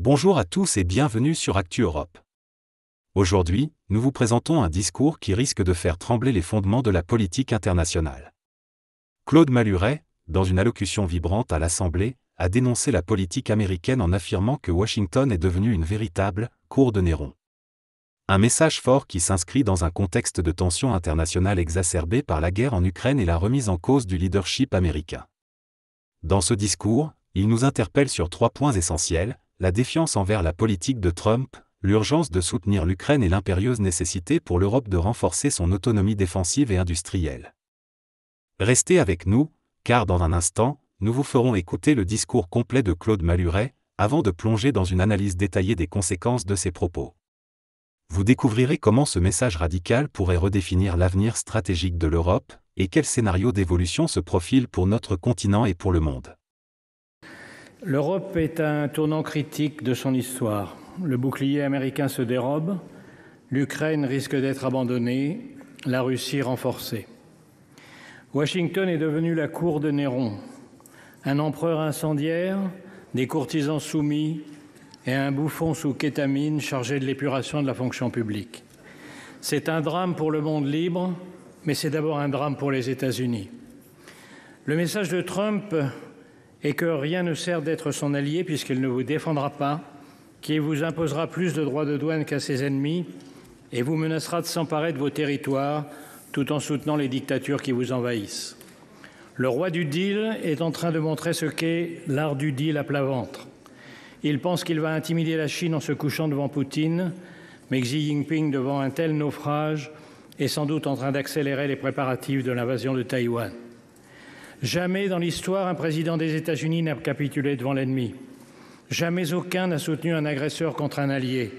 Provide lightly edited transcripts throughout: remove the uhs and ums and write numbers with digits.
Bonjour à tous et bienvenue sur Actu Europe. Aujourd'hui, nous vous présentons un discours qui risque de faire trembler les fondements de la politique internationale. Claude Maluret, dans une allocution vibrante à l'Assemblée, a dénoncé la politique américaine en affirmant que Washington est devenue une véritable « cour de Néron ». Un message fort qui s'inscrit dans un contexte de tensions internationales exacerbées par la guerre en Ukraine et la remise en cause du leadership américain. Dans ce discours, il nous interpelle sur 3 points essentiels: la défiance envers la politique de Trump, l'urgence de soutenir l'Ukraine et l'impérieuse nécessité pour l'Europe de renforcer son autonomie défensive et industrielle. Restez avec nous, car dans un instant, nous vous ferons écouter le discours complet de Claude Maluret, avant de plonger dans une analyse détaillée des conséquences de ses propos. Vous découvrirez comment ce message radical pourrait redéfinir l'avenir stratégique de l'Europe, et quel scénario d'évolution se profile pour notre continent et pour le monde. L'Europe est à un tournant critique de son histoire. Le bouclier américain se dérobe, l'Ukraine risque d'être abandonnée, la Russie renforcée. Washington est devenu la cour de Néron, un empereur incendiaire, des courtisans soumis et un bouffon sous kétamine chargé de l'épuration de la fonction publique. C'est un drame pour le monde libre, mais c'est d'abord un drame pour les États-Unis. Le message de Trump est que rien ne sert d'être son allié puisqu'il ne vous défendra pas, qu'il vous imposera plus de droits de douane qu'à ses ennemis et vous menacera de s'emparer de vos territoires tout en soutenant les dictatures qui vous envahissent. Le roi du deal est en train de montrer ce qu'est l'art du deal à plat ventre. Il pense qu'il va intimider la Chine en se couchant devant Poutine, mais Xi Jinping, devant un tel naufrage, est sans doute en train d'accélérer les préparatifs de l'invasion de Taïwan. Jamais dans l'histoire, un président des États-Unis n'a capitulé devant l'ennemi. Jamais aucun n'a soutenu un agresseur contre un allié.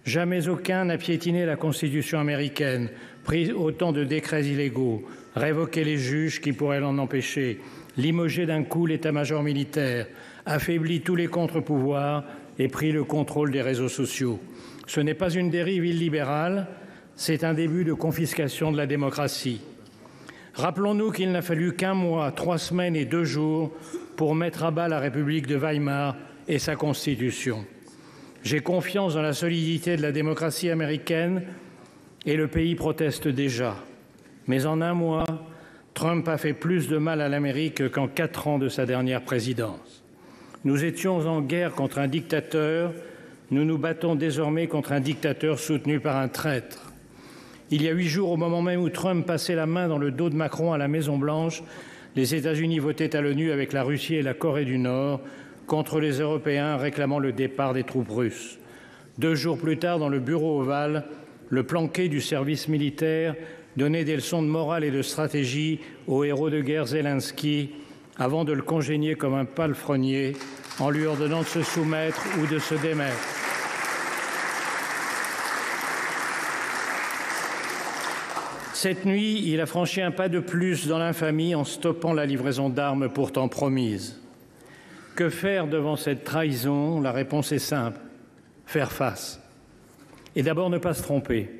Jamais aucun n'a piétiné la Constitution américaine, pris autant de décrets illégaux, révoqué les juges qui pourraient l'en empêcher, limogé d'un coup l'état-major militaire, affaibli tous les contre-pouvoirs et pris le contrôle des réseaux sociaux. Ce n'est pas une dérive illibérale, c'est un début de confiscation de la démocratie. Rappelons-nous qu'il n'a fallu qu'1 mois, 3 semaines et 2 jours pour mettre à bas la République de Weimar et sa Constitution. J'ai confiance dans la solidité de la démocratie américaine et le pays proteste déjà. Mais en 1 mois, Trump a fait plus de mal à l'Amérique qu'en 4 ans de sa dernière présidence. Nous étions en guerre contre un dictateur, nous nous battons désormais contre un dictateur soutenu par un traître. Il y a 8 jours, au moment même où Trump passait la main dans le dos de Macron à la Maison-Blanche, les États-Unis votaient à l'ONU avec la Russie et la Corée du Nord contre les Européens réclamant le départ des troupes russes. 2 jours plus tard, dans le bureau ovale, le planqué du service militaire donnait des leçons de morale et de stratégie au héros de guerre Zelensky avant de le congédier comme un palefrenier en lui ordonnant de se soumettre ou de se démettre. Cette nuit, il a franchi un pas de plus dans l'infamie en stoppant la livraison d'armes pourtant promise. Que faire devant cette trahison? La réponse est simple: faire face. Et d'abord ne pas se tromper.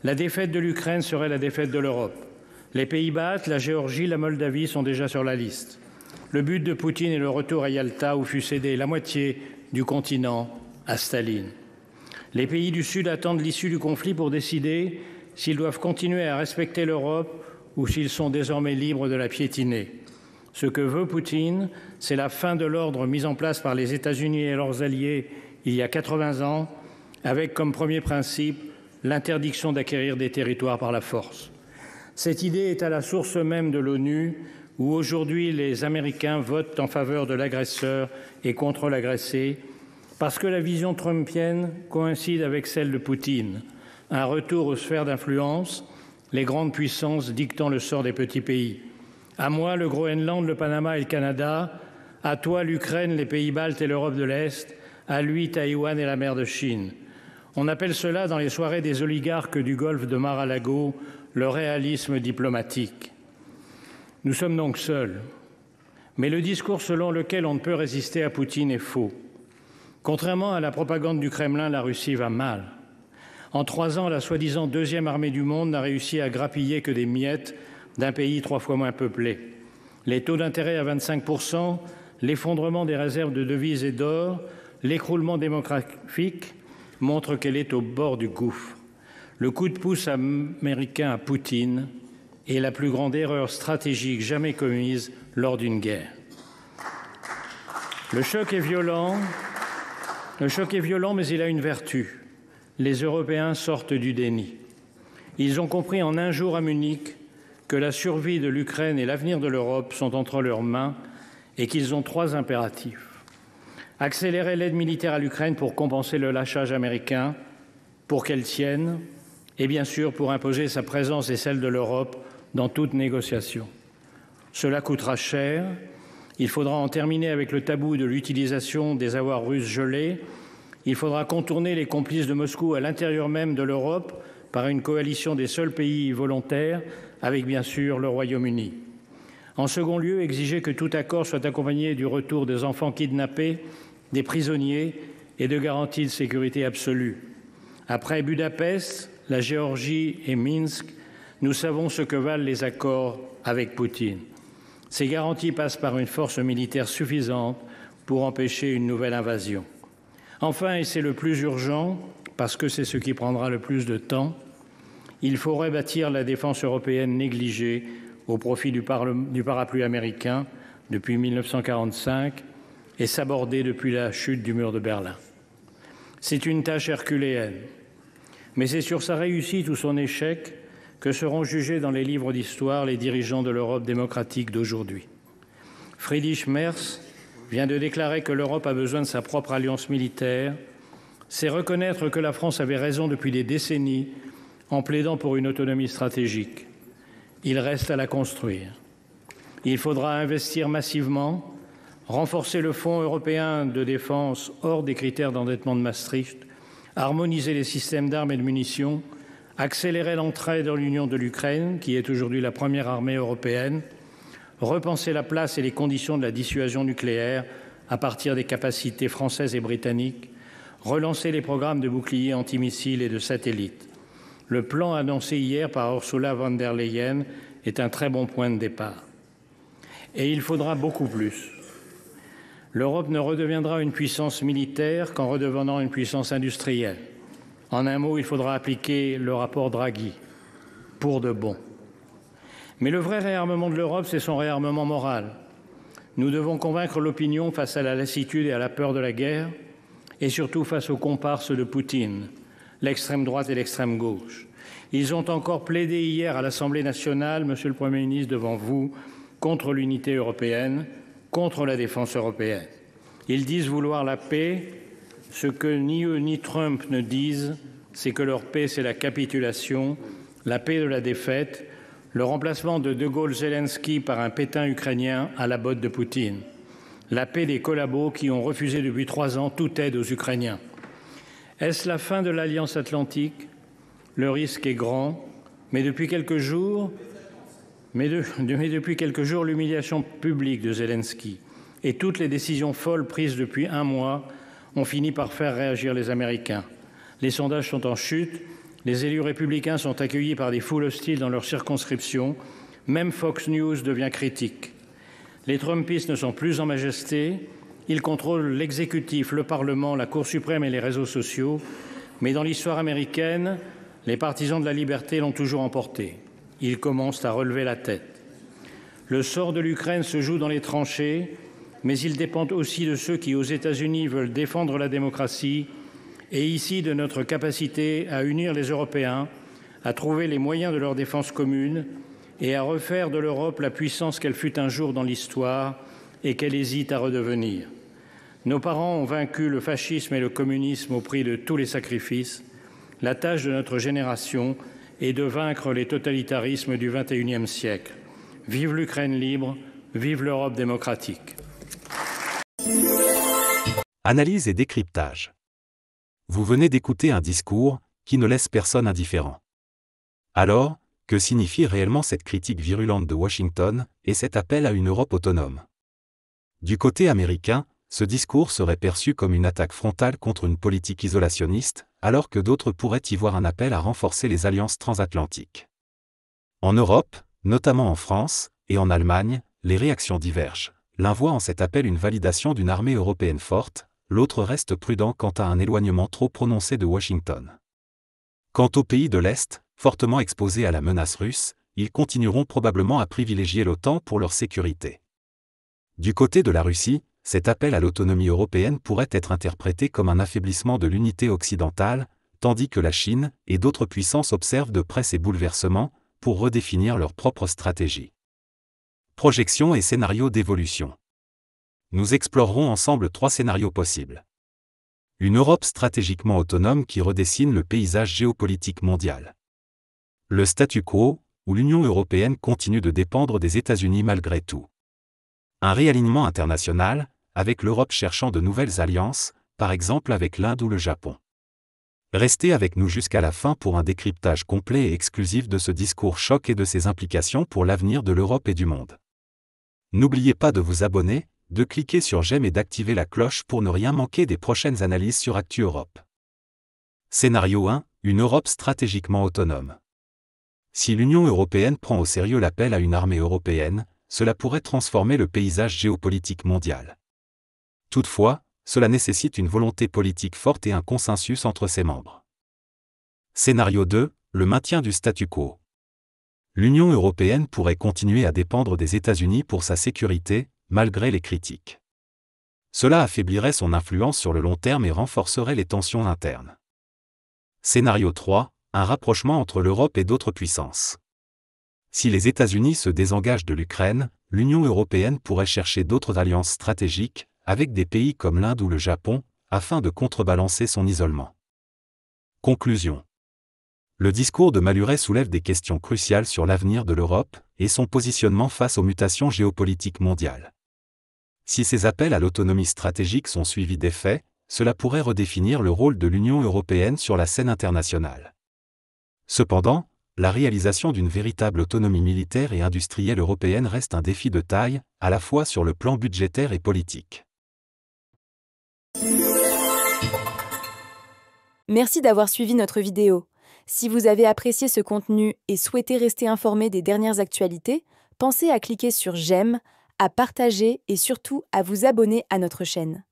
La défaite de l'Ukraine serait la défaite de l'Europe. Les pays baltes, la Géorgie, la Moldavie sont déjà sur la liste. Le but de Poutine est le retour à Yalta où fut cédé la moitié du continent à Staline. Les pays du Sud attendent l'issue du conflit pour décider s'ils doivent continuer à respecter l'Europe ou s'ils sont désormais libres de la piétiner. Ce que veut Poutine, c'est la fin de l'ordre mis en place par les États-Unis et leurs alliés il y a 80 ans, avec comme premier principe l'interdiction d'acquérir des territoires par la force. Cette idée est à la source même de l'ONU, où aujourd'hui les Américains votent en faveur de l'agresseur et contre l'agressé, parce que la vision trumpienne coïncide avec celle de Poutine. Un retour aux sphères d'influence, les grandes puissances dictant le sort des petits pays. À moi, le Groenland, le Panama et le Canada. À toi, l'Ukraine, les pays baltes et l'Europe de l'Est. À lui, Taïwan et la mer de Chine. On appelle cela, dans les soirées des oligarques du golfe de Mar-a-Lago, le réalisme diplomatique. Nous sommes donc seuls. Mais le discours selon lequel on ne peut résister à Poutine est faux. Contrairement à la propagande du Kremlin, la Russie va mal. En 3 ans, la soi-disant 2e armée du monde n'a réussi à grappiller que des miettes d'un pays 3 fois moins peuplé. Les taux d'intérêt à 25%, l'effondrement des réserves de devises et d'or, l'écroulement démographique montre qu'elle est au bord du gouffre. Le coup de pouce américain à Poutine est la plus grande erreur stratégique jamais commise lors d'une guerre. Le choc est violent, mais il a une vertu. Les Européens sortent du déni. Ils ont compris en un jour à Munich que la survie de l'Ukraine et l'avenir de l'Europe sont entre leurs mains et qu'ils ont 3 impératifs. Accélérer l'aide militaire à l'Ukraine pour compenser le lâchage américain, pour qu'elle tienne, et bien sûr pour imposer sa présence et celle de l'Europe dans toute négociation. Cela coûtera cher. Il faudra en terminer avec le tabou de l'utilisation des avoirs russes gelés. Il faudra contourner les complices de Moscou à l'intérieur même de l'Europe par une coalition des seuls pays volontaires, avec bien sûr le Royaume-Uni. En second lieu, exiger que tout accord soit accompagné du retour des enfants kidnappés, des prisonniers et de garanties de sécurité absolue. Après Budapest, la Géorgie et Minsk, nous savons ce que valent les accords avec Poutine. Ces garanties passent par une force militaire suffisante pour empêcher une nouvelle invasion. Enfin, et c'est le plus urgent, parce que c'est ce qui prendra le plus de temps, il faut rebâtir la défense européenne négligée au profit du parapluie américain depuis 1945 et sabordée depuis la chute du mur de Berlin. C'est une tâche herculéenne, mais c'est sur sa réussite ou son échec que seront jugés dans les livres d'histoire les dirigeants de l'Europe démocratique d'aujourd'hui. Friedrich Merz vient de déclarer que l'Europe a besoin de sa propre alliance militaire. C'est reconnaître que la France avait raison depuis des décennies en plaidant pour une autonomie stratégique. Il reste à la construire. Il faudra investir massivement, renforcer le Fonds européen de défense hors des critères d'endettement de Maastricht, harmoniser les systèmes d'armes et de munitions, accélérer l'entrée dans l'Union de l'Ukraine, qui est aujourd'hui la première armée européenne, repenser la place et les conditions de la dissuasion nucléaire à partir des capacités françaises et britanniques, relancer les programmes de boucliers antimissiles et de satellites. Le plan annoncé hier par Ursula von der Leyen est un très bon point de départ. Et il faudra beaucoup plus. L'Europe ne redeviendra une puissance militaire qu'en redevenant une puissance industrielle. En un mot, il faudra appliquer le rapport Draghi, pour de bon. Mais le vrai réarmement de l'Europe, c'est son réarmement moral. Nous devons convaincre l'opinion face à la lassitude et à la peur de la guerre, et surtout face aux comparses de Poutine, l'extrême droite et l'extrême gauche. Ils ont encore plaidé hier à l'Assemblée nationale, Monsieur le Premier ministre, devant vous, contre l'unité européenne, contre la défense européenne. Ils disent vouloir la paix. Ce que ni eux ni Trump ne disent, c'est que leur paix, c'est la capitulation, la paix de la défaite, le remplacement de De Gaulle-Zelensky par un Pétain ukrainien à la botte de Poutine, la paix des collabos qui ont refusé depuis 3 ans toute aide aux Ukrainiens. Est-ce la fin de l'Alliance atlantique? Le risque est grand, mais depuis quelques jours, l'humiliation publique de Zelensky et toutes les décisions folles prises depuis 1 mois ont fini par faire réagir les Américains. Les sondages sont en chute, les élus républicains sont accueillis par des foules hostiles dans leurs circonscriptions, même Fox News devient critique. Les Trumpistes ne sont plus en majesté, ils contrôlent l'exécutif, le Parlement, la Cour suprême et les réseaux sociaux, mais dans l'histoire américaine, les partisans de la liberté l'ont toujours emporté. Ils commencent à relever la tête. Le sort de l'Ukraine se joue dans les tranchées, mais il dépend aussi de ceux qui, aux États-Unis, veulent défendre la démocratie et ici de notre capacité à unir les Européens, à trouver les moyens de leur défense commune et à refaire de l'Europe la puissance qu'elle fut un jour dans l'histoire et qu'elle hésite à redevenir. Nos parents ont vaincu le fascisme et le communisme au prix de tous les sacrifices. La tâche de notre génération est de vaincre les totalitarismes du XXIe siècle. Vive l'Ukraine libre, vive l'Europe démocratique. Analyse et décryptage. Vous venez d'écouter un discours qui ne laisse personne indifférent. Alors, que signifie réellement cette critique virulente de Washington et cet appel à une Europe autonome? Du côté américain, ce discours serait perçu comme une attaque frontale contre une politique isolationniste, alors que d'autres pourraient y voir un appel à renforcer les alliances transatlantiques. En Europe, notamment en France et en Allemagne, les réactions divergent. L'un voit en cet appel une validation d'une armée européenne forte, l'autre reste prudent quant à un éloignement trop prononcé de Washington. Quant aux pays de l'Est, fortement exposés à la menace russe, ils continueront probablement à privilégier l'OTAN pour leur sécurité. Du côté de la Russie, cet appel à l'autonomie européenne pourrait être interprété comme un affaiblissement de l'unité occidentale, tandis que la Chine et d'autres puissances observent de près ces bouleversements pour redéfinir leur propre stratégie. Projections et scénarios d'évolution. Nous explorerons ensemble 3 scénarios possibles. Une Europe stratégiquement autonome qui redessine le paysage géopolitique mondial. Le statu quo, où l'Union européenne continue de dépendre des États-Unis malgré tout. Un réalignement international, avec l'Europe cherchant de nouvelles alliances, par exemple avec l'Inde ou le Japon. Restez avec nous jusqu'à la fin pour un décryptage complet et exclusif de ce discours choc et de ses implications pour l'avenir de l'Europe et du monde. N'oubliez pas de vous abonner, de cliquer sur j'aime et d'activer la cloche pour ne rien manquer des prochaines analyses sur Actu Europe. Scénario 1, une Europe stratégiquement autonome. Si l'Union européenne prend au sérieux l'appel à une armée européenne, cela pourrait transformer le paysage géopolitique mondial. Toutefois, cela nécessite une volonté politique forte et un consensus entre ses membres. Scénario 2, le maintien du statu quo. L'Union européenne pourrait continuer à dépendre des États-Unis pour sa sécurité, malgré les critiques. Cela affaiblirait son influence sur le long terme et renforcerait les tensions internes. Scénario 3, un rapprochement entre l'Europe et d'autres puissances. Si les États-Unis se désengagent de l'Ukraine, l'Union européenne pourrait chercher d'autres alliances stratégiques, avec des pays comme l'Inde ou le Japon, afin de contrebalancer son isolement. Conclusion. Le discours de Maluret soulève des questions cruciales sur l'avenir de l'Europe et son positionnement face aux mutations géopolitiques mondiales. Si ces appels à l'autonomie stratégique sont suivis d'effets, cela pourrait redéfinir le rôle de l'Union européenne sur la scène internationale. Cependant, la réalisation d'une véritable autonomie militaire et industrielle européenne reste un défi de taille, à la fois sur le plan budgétaire et politique. Merci d'avoir suivi notre vidéo. Si vous avez apprécié ce contenu et souhaitez rester informé des dernières actualités, pensez à cliquer sur j'aime, à partager et surtout à vous abonner à notre chaîne.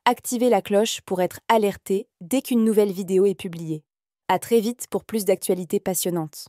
Activez la cloche pour être alerté dès qu'une nouvelle vidéo est publiée. À très vite pour plus d'actualités passionnantes.